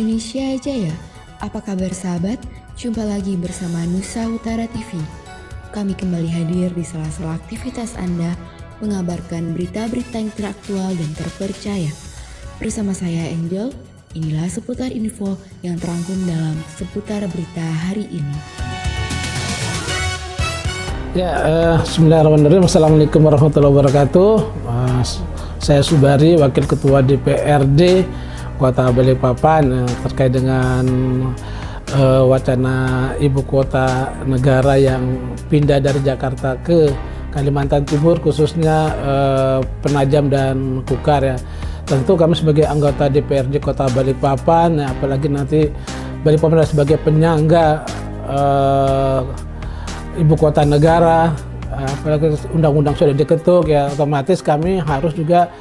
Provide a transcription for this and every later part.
Indonesia Jaya. Apa kabar sahabat? Jumpa lagi bersama Nusa Utara TV. Kami kembali hadir di sela-sela aktivitas Anda mengabarkan berita-berita yang teraktual dan terpercaya. Bersama saya Angel, inilah seputar info yang terangkum dalam seputar berita hari ini. Bismillahirrahmanirrahim. Assalamualaikum warahmatullahi wabarakatuh. Saya Subari, Wakil Ketua DPRD Kota Balikpapan, terkait dengan wacana ibu kota negara yang pindah dari Jakarta ke Kalimantan Timur, khususnya Penajam dan Kukar ya. Tentu kami sebagai anggota DPRD Kota Balikpapan, apalagi nanti Balikpapan sebagai penyangga ibu kota negara, apalagi undang-undang sudah diketuk ya, otomatis kami harus juga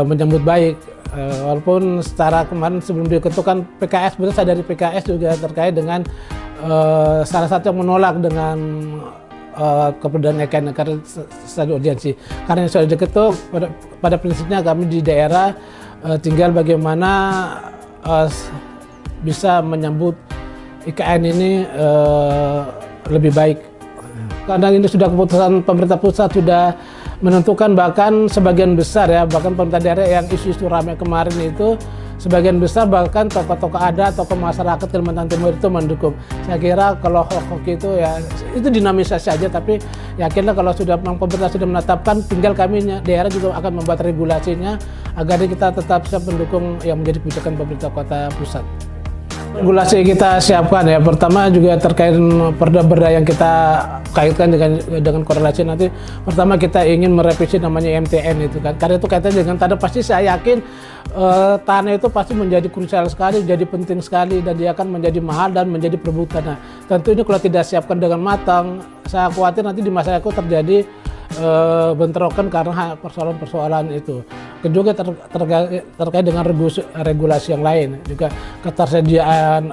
menyambut baik. Walaupun secara kemarin sebelum diketuk kan PKS, betul saya dari PKS juga terkait dengan salah satu yang menolak dengan keberadaan IKN karena stadion urgensi. Karena yang sudah diketuk, pada prinsipnya kami di daerah tinggal bagaimana bisa menyambut IKN ini lebih baik. Karena ini sudah keputusan pemerintah pusat sudah menentukan, bahkan sebagian besar ya, bahkan pemerintah daerah yang isu-isu ramai kemarin itu sebagian besar bahkan tokoh-tokoh adat, tokoh masyarakat Kalimantan Timur itu mendukung. Saya kira kalau hoki itu ya itu dinamisasi saja, tapi yakinlah kalau sudah pemerintah sudah menetapkan, tinggal kami daerah juga akan membuat regulasinya agar kita tetap siap mendukung yang menjadi kebijakan pemerintah kota pusat. Regulasi kita siapkan ya, pertama juga terkait perda-perda yang kita kaitkan dengan korelasi nanti. Pertama kita ingin merevisi namanya MTN itu kan, karena itu kaitan dengan tanah. Pasti saya yakin tanah itu pasti menjadi krusial sekali, jadi penting sekali, dan dia akan menjadi mahal dan menjadi perebutan. Nah, tentu ini kalau tidak siapkan dengan matang, saya khawatir nanti di masa itu terjadi bentrokan karena persoalan-persoalan itu. Kedua terkait dengan regulasi yang lain, juga ketersediaan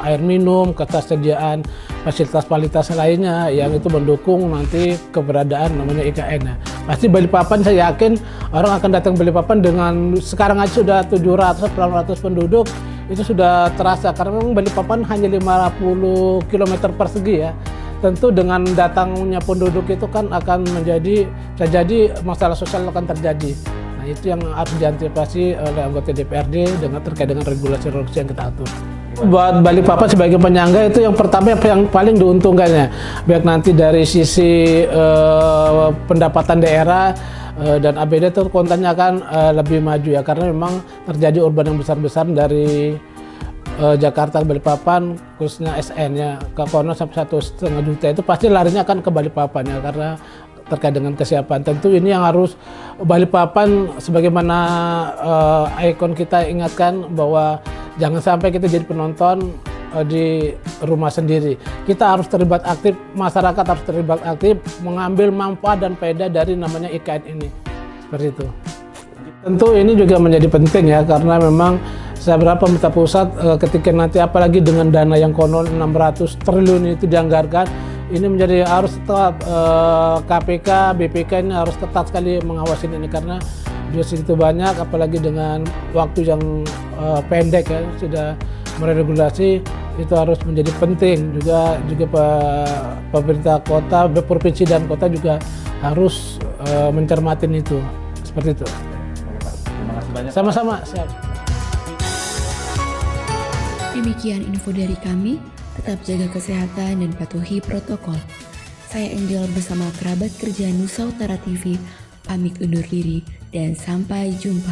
air minum, ketersediaan fasilitas lainnya yang itu mendukung nanti keberadaan namanya IKN. Nah, pasti Balikpapan saya yakin orang akan datang Balikpapan dengan sekarang aja sudah 700-800 penduduk, itu sudah terasa karena memang Balikpapan hanya 50 km persegi ya. Tentu dengan datangnya penduduk itu kan akan bisa jadi masalah sosial akan terjadi. Nah, itu yang harus diantisipasi oleh anggota DPRD dengan terkait dengan regulasi-regulasi yang kita atur. Buat Balikpapan sebagai penyangga itu yang pertama yang paling diuntungkannya, baik nanti dari sisi pendapatan daerah dan APBD itu kontennya akan lebih maju ya, karena memang terjadi urban yang besar-besar dari Jakarta, Balikpapan, khususnya SN-nya ke kono sampai 1,5 juta itu pasti larinya akan ke Balikpapan ya, karena terkait dengan kesiapan. Tentu ini yang harus Balikpapan sebagaimana ikon kita ingatkan bahwa jangan sampai kita jadi penonton di rumah sendiri. Kita harus terlibat aktif, masyarakat harus terlibat aktif mengambil manfaat dan faedah dari namanya IKN ini. Seperti itu. Tentu ini juga menjadi penting ya, karena memang saya berapa pemerintah pusat ketika nanti apalagi dengan dana yang konon 600 triliun itu dianggarkan, ini menjadi harus tetap KPK, BPK ini harus ketat sekali mengawasi ini, karena dia segitu banyak, apalagi dengan waktu yang pendek ya sudah meregulasi, itu harus menjadi penting. Juga pemerintah kota, provinsi dan kota juga harus mencermatin itu, seperti itu. Terima kasih banyak. Sama-sama. Siap. Demikian info dari kami, tetap jaga kesehatan dan patuhi protokol. Saya Angel bersama kerabat kerja Nusa Utara TV, pamit undur diri dan sampai jumpa.